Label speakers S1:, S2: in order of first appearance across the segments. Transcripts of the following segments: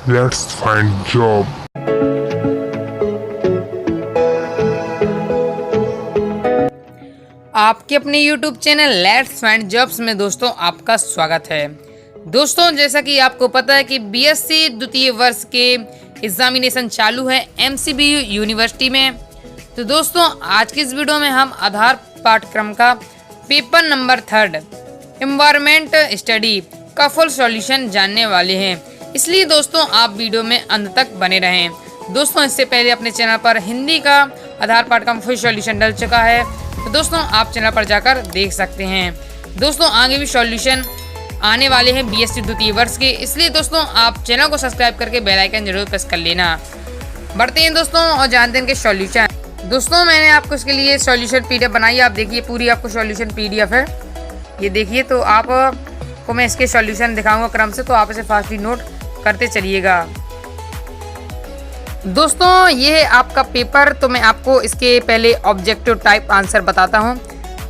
S1: Let's find job.
S2: आपके अपने YouTube channel let's find jobs में दोस्तों आपका स्वागत है। दोस्तों जैसा कि आपको पता है कि बीएससी द्वितीय वर्ष के एग्जामिनेशन चालू है MCBU यूनिवर्सिटी में। तो दोस्तों आज की इस वीडियो में हम आधार पाठ्यक्रम का पेपर नंबर 3 एनवायरमेंट स्टडी का फुल सॉल्यूशन जानने वाले हैं, इसलिए दोस्तों आप वीडियो में अंत तक बने रहें। दोस्तों इससे पहले अपने चैनल पर हिंदी का आधार पाठ्यक्रम फुल सॉल्यूशन डल चुका है, तो दोस्तों आप चैनल पर जाकर देख सकते हैं। दोस्तों आगे भी सॉल्यूशन आने वाले हैं बीएससी द्वितीय वर्ष के, इसलिए दोस्तों आप चैनल को सब्सक्राइब करके बेल आइकन जरूर प्रेस कर लेना। बढ़ते हैं दोस्तों और जानते हैं कि सॉल्यूशन। दोस्तों मैंने आपको इसके लिए सॉल्यूशन पीडीएफ बनाई है, आप देखिए पूरी आपको सॉल्यूशन पीडीएफ है, ये देखिए। तो आपको मैं इसके सॉल्यूशन दिखाऊंगा क्रम से, तो आप इसे फास्टली नोट करते चलिएगा। दोस्तों ये है आपका पेपर, तो मैं आपको इसके पहले ऑब्जेक्टिव टाइप आंसर बताता हूं,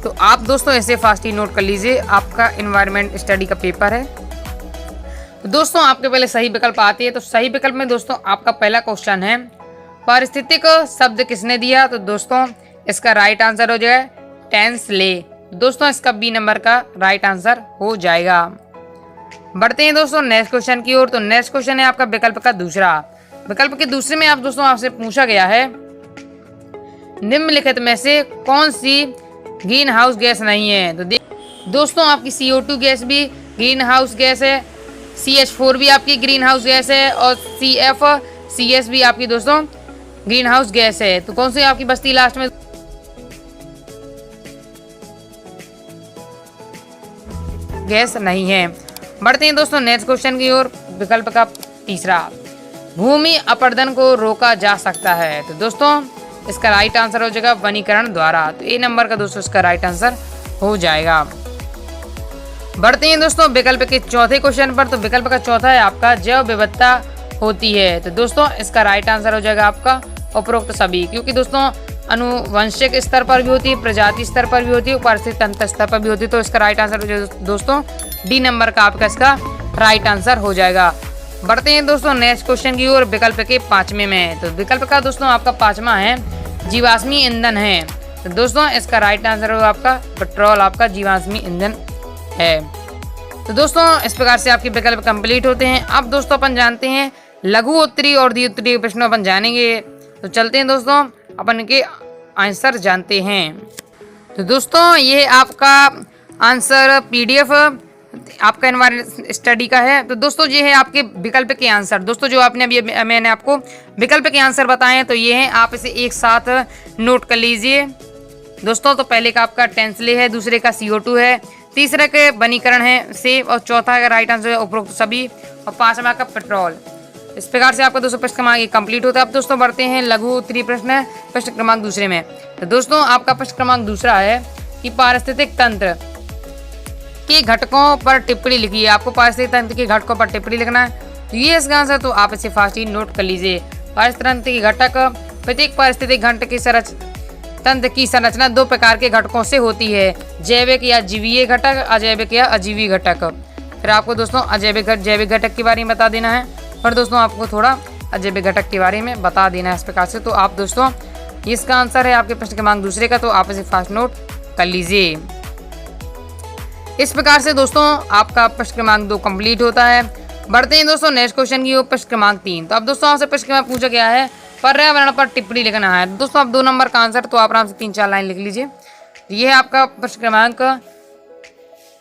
S2: तो आप दोस्तों ऐसे फास्टली नोट कर लीजिए। आपका एनवायरनमेंट स्टडी का पेपर है। तो दोस्तों आपके पहले सही विकल्प आती है, तो सही विकल्प में दोस्तों आपका पहला क्वेश्चन है पारिस्थितिक शब्द किसने दिया, तो दोस्तों इसका राइट आंसर हो जाएगा टेंसले। दोस्तों इसका बी नंबर का राइट आंसर हो जाएगा। बढ़ते हैं दोस्तों नेक्स्ट क्वेश्चन की ओर। तो नेक्स्ट क्वेश्चन है आपका विकल्प का दूसरा। विकल्प के दूसरे में आप दोस्तों आपसे पूछा गया है निम्नलिखित में से कौन सी ग्रीन हाउस गैस नहीं है। तो दोस्तों आपकी CO2 गैस भी ग्रीन हाउस गैस है, CH4 भी आपकी ग्रीन हाउस गैस है और CFCS भी आपकी दोस्तों ग्रीन हाउस गैस है। तो कौन सी आपकी बस्ती लास्ट में गैस नहीं है। बढ़ते हैं दोस्तों नेक्स्ट क्वेश्चन की ओर। विकल्प का तीसरा भूमि अपरदन को रोका जा सकता है, तो दोस्तों इसका राइट आंसर हो जाएगा वनीकरण द्वारा। तो ए नंबर का दोस्तों इसका राइट आंसर हो जाएगा। बढ़ते हैं दोस्तों विकल्प के चौथे क्वेश्चन पर। तो विकल्प का चौथा है आपका जैव विविधता होती है, तो दोस्तों इसका राइट आंसर हो जाएगा आपका उपरोक्त सभी, क्योंकि दोस्तों अनुवंशिक स्तर पर भी होती है, प्रजाति स्तर पर भी होती है, पारिस्थितिक तंत्र स्तर पर भी होती है। तो इसका राइट आंसर हो जाएगा दोस्तों डी नंबर का आपका इसका राइट आंसर हो जाएगा। बढ़ते हैं दोस्तों नेक्स्ट क्वेश्चन की ओर। विकल्प के पांचवें में, तो विकल्प का दोस्तों आपका पांचवा है जीवाश्मी ईंधन है, तो दोस्तों इसका राइट आंसर होगा आपका पेट्रोल, आपका जीवाश्मी ईंधन है। तो दोस्तों इस प्रकार से आपके विकल्प कंप्लीट होते हैं। अब दोस्तों अपन जानते हैं लघु उत्तरी और द्वि उत्तरी प्रश्न अपन जानेंगे, तो चलते हैं दोस्तों अपन के आंसर जानते हैं। तो दोस्तों ये आपका आंसर पीडीएफ आपका एनवायरमेंट स्टडी का है। तो दोस्तों ये है आपके विकल्प के आंसर। दोस्तों जो आपने अभी मैंने आपको विकल्प के आंसर बताए हैं, तो ये हैं, आप इसे एक साथ नोट कर लीजिए दोस्तों। तो पहले का आपका टेंसले है, दूसरे का CO2 है, तीसरे के वनीकरण है सेब, और चौथा का राइट आंसर है उपरोक्त सभी, और पांचवा का पेट्रोल। इस प्रकार से आपका दोस्तों प्रश्न क्रमांक 1 कंप्लीट होता है। अब दोस्तों बढ़ते हैं लघु उत्तरी प्रश्न प्रश्न क्रमांक दूसरे में। तो दोस्तों आपका प्रश्न क्रमांक दूसरा है कि पारिस्थितिक तंत्र के घटकों पर टिप्पणी लिखिए। आपको पारिस्थितिक तंत्र के घटकों पर टिप्पणी लिखना है, तो ये इसका आंसर, तो आप इसे फास्ट ही नोट कर लीजिए। पारिस्थितिक तंत्र के घटक, प्रत्येक पारिस्थितिक घटक की तंत्र की संरचना 2 प्रकार के घटकों से होती है, जैविक या जीवीय घटक, अजैविक या अजीवी घटक। फिर आपको दोस्तों जैविक घटक के बारे में बता देना है, और दोस्तों आपको थोड़ा अजैविक घटक के बारे में बता देना है इस प्रकार से। तो आप दोस्तों इसका आंसर है आपके प्रश्न क्रमांक दूसरे का, तो आप इसे फास्ट नोट कर लीजिए। इस प्रकार से दोस्तों आपका प्रश्न क्रमांक 2 कंप्लीट होता है। बढ़ते हैं दोस्तों नेक्स्ट क्वेश्चन की ओर, प्रश्न क्रमांक 3। तो अब दोस्तों आपसे प्रश्न क्रमांक पूछा गया है पर्यावरण पर टिप्पणी लिखना है। दोस्तों आप 2 नंबर का आंसर, तो आप आराम से 3-4 लाइन लिख लीजिए। ये है आपका प्रश्न क्रमांक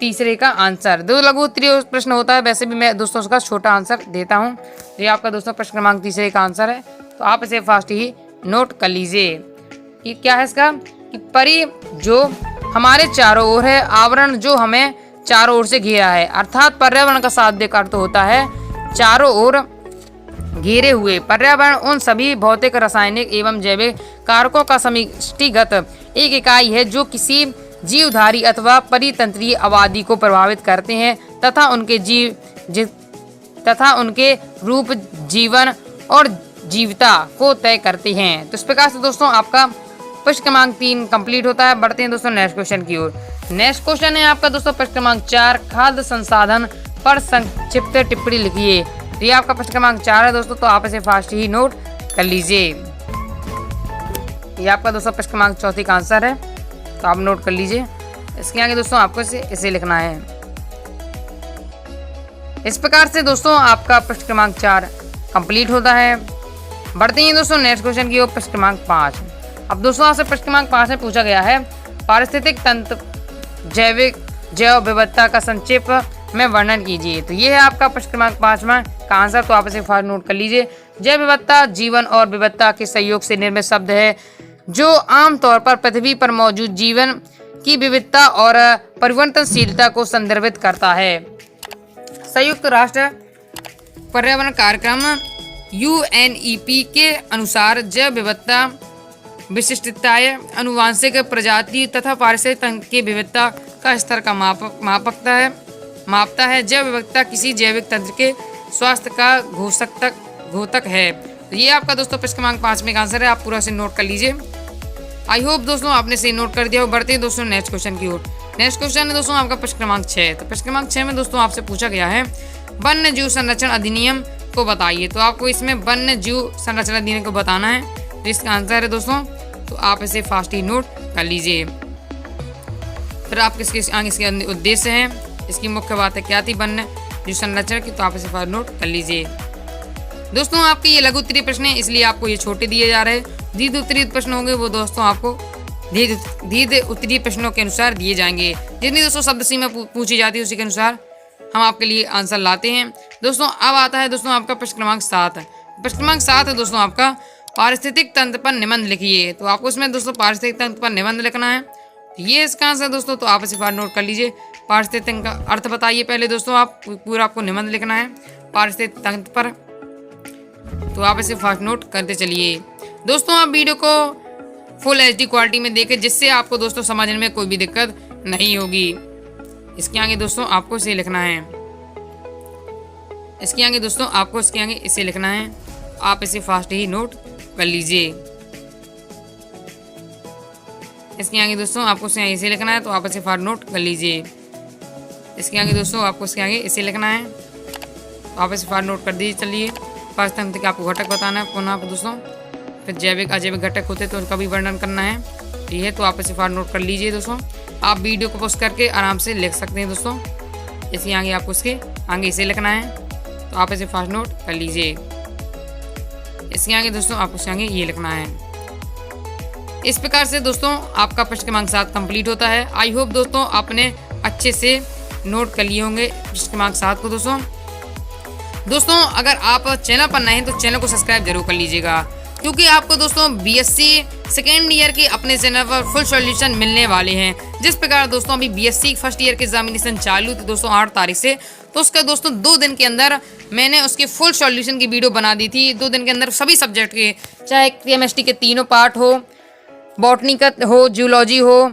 S2: तीसरे का आंसर। 2 लघु उत्तरीय प्रश्न होता है, वैसे भी मैं दोस्तों उसका छोटा आंसर देता हूँ। ये आपका दोस्तों प्रश्न क्रमांक तीसरे का आंसर है, तो आप इसे फास्ट ही नोट कर लीजिए। ये क्या है इसका कि परि जो हमारे चारों ओर है, आवरण जो हमें चारों ओर से घेरा है, अर्थात पर्यावरण का शाब्दिक अर्थ होता है चारों ओर घेरे हुए। पर्यावरण उन सभी भौतिक, रासायनिक एवं जैविक कारकों का समष्टिगत एक इकाई है जो किसी जीवधारी अथवा परितंत्रीय आबादी को प्रभावित करते हैं तथा उनके रूप, जीवन और जीवता को तय करते हैं। तो इस प्रकार से दोस्तों आपका प्रश्न क्रमांक 3 कंप्लीट होता है। बढ़ते हैं दोस्तों नेक्स्ट क्वेश्चन की ओर। नेक्स्ट क्वेश्चन है आपका दोस्तों प्रश्न क्रमांक 4, खाद्य संसाधन पर संक्षिप्त टिप्पणी लिखिए। तो ये आपका प्रश्न क्रमांक 4 है दोस्तों, तो आप इसे फास्ट ही नोट कर लीजिए। ये आपका दोस्तों प्रश्न क्रमांक 4 का आंसर है, तो आप नोट कर लीजिए। इसके आगे दोस्तों आपको इसे लिखना है। इस प्रकार से दोस्तों आपका प्रश्न क्रमांक 4 कंप्लीट होता है। बढ़ते हैं दोस्तों नेक्स्ट क्वेश्चन की ओर, प्रश्न क्रमांक 5। अब दोस्तों आपसे प्रश्न क्रमांक 5 में पूछा गया है पारिस्थितिक तंत्र जैव विविधता का संक्षेप में वर्णन कीजिए। तो ये है आपका प्रश्न क्रमांक 5वां का आंसर, तो आप इसे फास्ट नोट कर लीजिए। जैव विविधता जीवन और विविधता के सहयोग से निर्मित शब्द है जो आमतौर पर पृथ्वी पर मौजूद जीवन की विविधता और परिवर्तनशीलता को संदर्भित करता है। संयुक्त राष्ट्र पर्यावरण कार्यक्रम UNEP के अनुसार जैव विविधता विशिष्टताएं अनुवांशिक प्रजाति तथा पारिस्थितिक तंत्र की विविधता का स्तर का मापता है। जैव विविधता किसी जैविक तंत्र के स्वास्थ्य का घोतक है। तो ये आपका दोस्तों प्रश्न क्रमांक 5 में का आंसर है, आप पूरा से नोट कर लीजिए। आई होप दोस्तों आपने से नोट कर दिया हो। बढ़ते हैं दोस्तों नेक्स्ट क्वेश्चन की ओर। नेक्स्ट क्वेश्चन है दोस्तों आपका प्रश्न क्रमांक 6। तो प्रश्न क्रमांक 6 में दोस्तों आपसे पूछा गया है वन्य जीव संरक्षण अधिनियम को बताइए। तो आपको इसमें वन्य जीव संरक्षण अधिनियम को बताना है, तो इसका आंसर है दोस्तों, तो आप इसे फास्ट ही नोट कर लीजिए। फिर आप इसके उद्देश्य हैं, इसकी मुख्य बातें क्या थी वन्य जीव संरक्षण की, तो आप इसे फास्ट नोट कर लीजिए। दोस्तों आपके ये लघु उत्तरीय प्रश्न है, इसलिए आपको ये छोटे दिए जा रहे हैं। दीर्घ उत्तरीय प्रश्न होंगे वो दोस्तों आपको दीर्घ उत्तरीय प्रश्नों के अनुसार दिए जाएंगे। जितनी दोस्तों शब्द सीमा पूछी जाती है उसी के अनुसार हम आपके लिए आंसर लाते हैं। दोस्तों अब आता है दोस्तों आपका प्रश्न क्रमांक 7। प्रश्न क्रमांक 7 है दोस्तों आपका पारिस्थितिक तंत्र पर निबंध लिखिए। तो आपको इसमें दोस्तों पारिस्थितिक तंत्र पर निबंध लिखना है, ये इसका आंसर दोस्तों, तो आप इसे फास्ट नोट कर लीजिए। पारिस्थितिक तंत्र का अर्थ बताइए पहले दोस्तों, आप पूरा आपको निबंध लिखना है पारिस्थितिक तंत्र पर, तो आप इसे फास्ट नोट करते चलिए। दोस्तों आप वीडियो को फुल HD क्वालिटी में देखें, जिससे आपको दोस्तों समझने में कोई भी दिक्कत नहीं होगी। इसके आगे दोस्तों आपको इसे लिखना है, इसके आगे दोस्तों आपको इसके आगे इसे लिखना है, आप इसे फास्ट ही नोट कर लीजिए। इसके आगे दोस्तों आपको इसे लिखना है, तो आप इसे फास्ट नोट कर लीजिए। इसके आगे दोस्तों आपको इसके आगे इसे लिखना है, तो आप इसे फास्ट नोट कर दीजिए। चलिए पारिस्थितिक तंत्र का आपको घटक बताना है पुनः आपको दोस्तों, फिर जैविक अजैविक घटक होते तो उनका भी वर्णन करना है, ठीक है, तो आप इसे फास्ट नोट कर लीजिए। दोस्तों आप वीडियो को पॉज करके आराम से लिख सकते हैं दोस्तों। इसके आगे आपको इसके आगे इसे लिखना है, तो आप इसे फास्ट नोट कर लीजिए। इसके आगे दोस्तों आपको इसके आगे ये लिखना है। इस प्रकार से दोस्तों आपका प्रश्न क्रमांक 7 कंप्लीट होता है। आई होप दोस्तों आपने अच्छे से नोट कर लिए होंगे प्रश्न क्रमांक 7 को। दोस्तों अगर आप चैनल पर नए हैं तो चैनल को सब्सक्राइब जरूर कर लीजिएगा, क्योंकि आपको दोस्तों BSc सेकेंड ईयर के अपने चैनल पर फुल सॉल्यूशन मिलने वाले हैं। जिस प्रकार दोस्तों अभी BSc फर्स्ट ईयर के एग्जामिनेशन चालू थे दोस्तों 8 तारीख से, तो उसका दोस्तों 2 दिन के अंदर मैंने उसके फुल सॉल्यूशन की वीडियो बना दी थी। 2 दिन के अंदर सभी सब्जेक्ट के, चाहे केमिस्ट्री के तीनों पार्ट हो, बॉटनी का हो, जूलॉजी हो,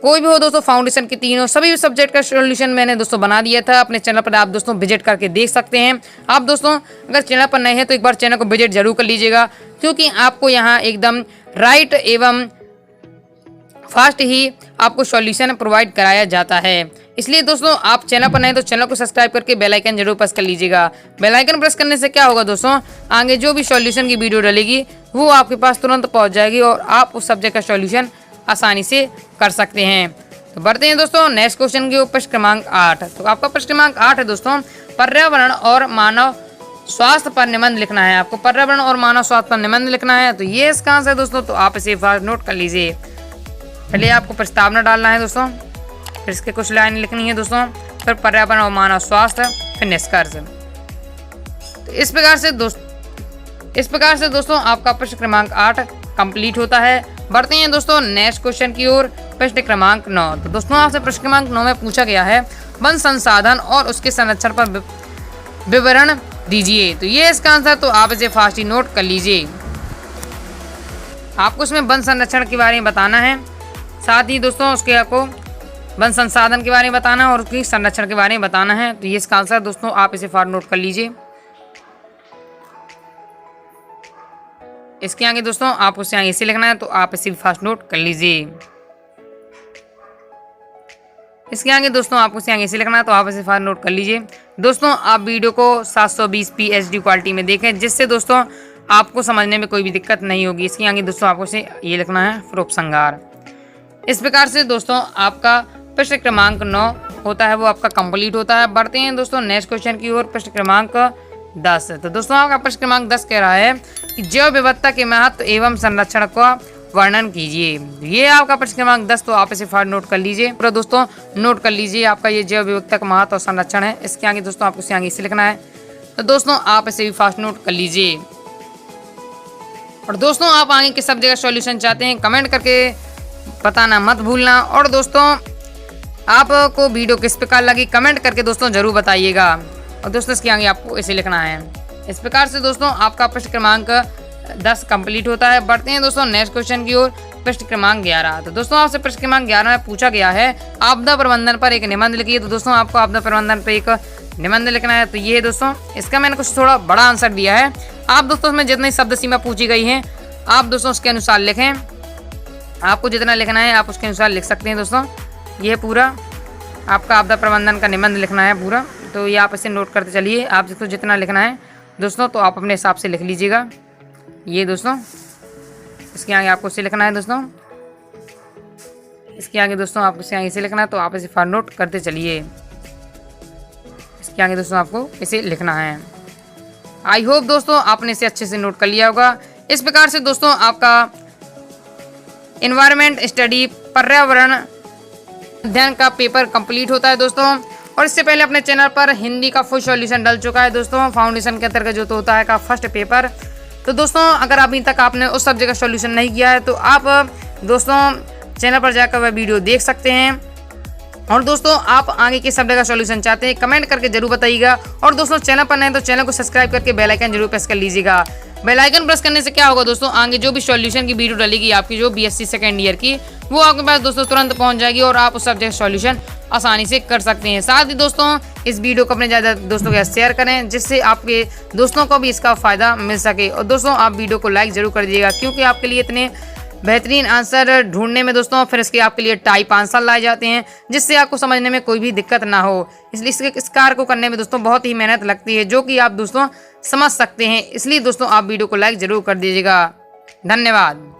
S2: कोई भी हो दोस्तों, फाउंडेशन के तीनों सभी सब्जेक्ट का सॉल्यूशन मैंने दोस्तों बना दिया था। अपने चैनल पर आप दोस्तों विजिट करके देख सकते हैं। आप दोस्तों अगर चैनल पर नए हैं तो एक बार चैनल को विजिट जरूर कर लीजिएगा, क्योंकि आपको यहाँ एकदम राइट एवं फास्ट ही आपको सॉल्यूशन प्रोवाइड कराया जाता है। इसलिए दोस्तों आप चैनल पर नए हैं तो चैनल को सब्सक्राइब करके बेल आइकन जरूर प्रेस कर लीजिएगा। बेल आइकन प्रेस करने से क्या होगा दोस्तों, आगे जो भी सॉल्यूशन की वीडियो डलेगी वो आपके पास तुरंत पहुँच जाएगी और आप उस सब्जेक्ट का सॉल्यूशन आसानी से कर सकते हैं। तो बढ़ते हैं दोस्तों नेक्स्ट क्वेश्चन के ऊपर, प्रश्न क्रमांक 8। तो आपका प्रश्न क्रमांक 8 है दोस्तों पर्यावरण और मानव स्वास्थ्य पर निबंध लिखना है। आपको पर्यावरण और मानव स्वास्थ्य पर निबंध लिखना है, तो ये इसका आंसर है दोस्तों, तो आप इसे फास्ट नोट कर लीजिए। पहले आपको प्रस्तावना डालना है दोस्तों, फिर इसके कुछ लाइन लिखनी है दोस्तों, फिर पर्यावरण और मानव स्वास्थ्य, फिर निष्कर्ष। तो इस प्रकार से दोस्तों आपका प्रश्न क्रमांक 8 कंप्लीट होता है। बढ़ते हैं दोस्तों नेक्स्ट क्वेश्चन की ओर, प्रश्न क्रमांक 9। तो दोस्तों आपसे प्रश्न क्रमांक 9 में पूछा गया है वन संसाधन और उसके संरक्षण पर विवरण दीजिए। तो ये इसका आंसर, तो आप इसे फास्ट ही नोट कर लीजिए। आपको इसमें वन संरक्षण के बारे में बताना है, साथ ही दोस्तों उसके आपको वन संसाधन के बारे में बताना है और उसकी संरक्षण के बारे में बताना है। तो ये इसका आंसर दोस्तों, आप इसे फास्ट नोट कर लीजिए। इसके आगे दोस्तों आप उससे आगे इसे लिखना है, तो आप इसे भी फास्ट नोट कर लीजिए। इसके आगे दोस्तों आपको इसे आगे इसे लिखना है, तो आप इसे फार नोट कर लीजिए। दोस्तों आप वीडियो को 720p HD क्वालिटी में देखें, जिससे दोस्तों आपको समझने में कोई भी दिक्कत नहीं होगी। इसके आगे दोस्तों आपको इसे ये लिखना है उपसंहार। इस प्रकार से दोस्तों आपका प्रश्न क्रमांक 9 होता है वो आपका कंप्लीट होता है। बढ़ते हैं दोस्तों नेक्स्ट क्वेश्चन की ओर, प्रश्न क्रमांक 10। तो दोस्तों आपका प्रश्न क्रमांक 10 कह रहा है कि जैव विविधता के महत्व एवं संरक्षण का वर्णन कीजिए। ये आपका प्रश्न क्रमांक 10, तो आप इसे फार नोट कर लीजिए। पूरा दोस्तों नोट कर लीजिए, आपका ये जैव विविधता का महत्व और संरक्षण है। इसके आगे दोस्तों आपको इसे आगे इसे लिखना है, तो दोस्तों आप इसे भी फास्ट नोट कर लीजिए। और दोस्तों आप आगे किस सब्जेक्ट का सॉल्यूशन चाहते हैं कमेंट करके बताना मत भूलना। और दोस्तों आपको वीडियो किस प्रकार लगी कमेंट करके दोस्तों जरूर बताइएगा। और दोस्तों इसके आगे आपको इसे लिखना है। इस प्रकार से दोस्तों आपका प्रश्न क्रमांक 10 कंप्लीट होता है। बढ़ते हैं दोस्तों नेक्स्ट क्वेश्चन की ओर, प्रश्न क्रमांक 11। तो दोस्तों आपसे प्रश्न क्रमांक 11 में पूछा गया है आपदा प्रबंधन पर एक निबंध लिखिए। तो दोस्तों आपको आपदा प्रबंधन पर एक निबंध लिखना है। तो ये दोस्तों इसका मैंने कुछ थोड़ा बड़ा आंसर दिया है। आप दोस्तों उसमें जितनी शब्द सीमा पूछी गई है आप दोस्तों उसके अनुसार लिखें। आपको जितना लिखना है आप उसके अनुसार लिख सकते हैं। दोस्तों ये पूरा आपका आपदा प्रबंधन का निबंध लिखना है पूरा, तो ये आप इसे नोट करते चलिए। आप दोस्तों जितना लिखना है दोस्तों तो आप अपने हिसाब से लिख लीजिएगा। ये दोस्तों इसके आगे आपको इसे लिखना है। दोस्तों इसके आगे दोस्तों आपको इसे आगे इसे लिखना है, तो आप इसे फार नोट करते चलिए। इसके आगे दोस्तों आपको इसे लिखना है। आई होप दोस्तों आपने इसे अच्छे से नोट कर लिया होगा। इस प्रकार से दोस्तों आपका एनवायरनमेंट स्टडी पर्यावरण अध्ययन का पेपर कंप्लीट होता है दोस्तों। और इससे पहले अपने चैनल पर हिंदी का फुल सॉल्यूशन डल चुका है दोस्तों, फाउंडेशन के अंतर्गत जो तो होता है का फर्स्ट पेपर। तो दोस्तों अगर अभी तक आपने उस सब्जेक्ट का सॉल्यूशन नहीं किया है तो आप दोस्तों चैनल पर जाकर वह वीडियो देख सकते हैं। और दोस्तों आप आगे के सब्जेक्ट का सॉल्यूशन चाहते हैं कमेंट करके जरूर बताइएगा। और दोस्तों चैनल पर नए तो चैनल को सब्सक्राइब करके बेल आइकन जरूर प्रेस कर लीजिएगा। बेल आइकन प्रेस करने से क्या होगा दोस्तों, आगे जो भी सॉल्यूशन की वीडियो डलेगी आपकी जो BSc सेकेंड ईयर की, वो आपके पास दोस्तों तुरंत पहुंच जाएगी और आप उस सब्जेक्ट सॉल्यूशन आसानी से कर सकते हैं। साथ ही दोस्तों इस वीडियो को अपने ज़्यादा दोस्तों के साथ शेयर करें, जिससे आपके दोस्तों को भी इसका फ़ायदा मिल सके। और दोस्तों आप वीडियो को लाइक जरूर कर दीजिएगा, क्योंकि आपके लिए इतने बेहतरीन आंसर ढूंढने में दोस्तों फिर इसके आपके लिए टाइप आंसर लाए जाते हैं, जिससे आपको समझने में कोई भी दिक्कत ना हो। इसलिए इस कार्य को करने में दोस्तों बहुत ही मेहनत लगती है, जो कि आप दोस्तों समझ सकते हैं। इसलिए दोस्तों आप वीडियो को लाइक जरूर कर दीजिएगा। धन्यवाद।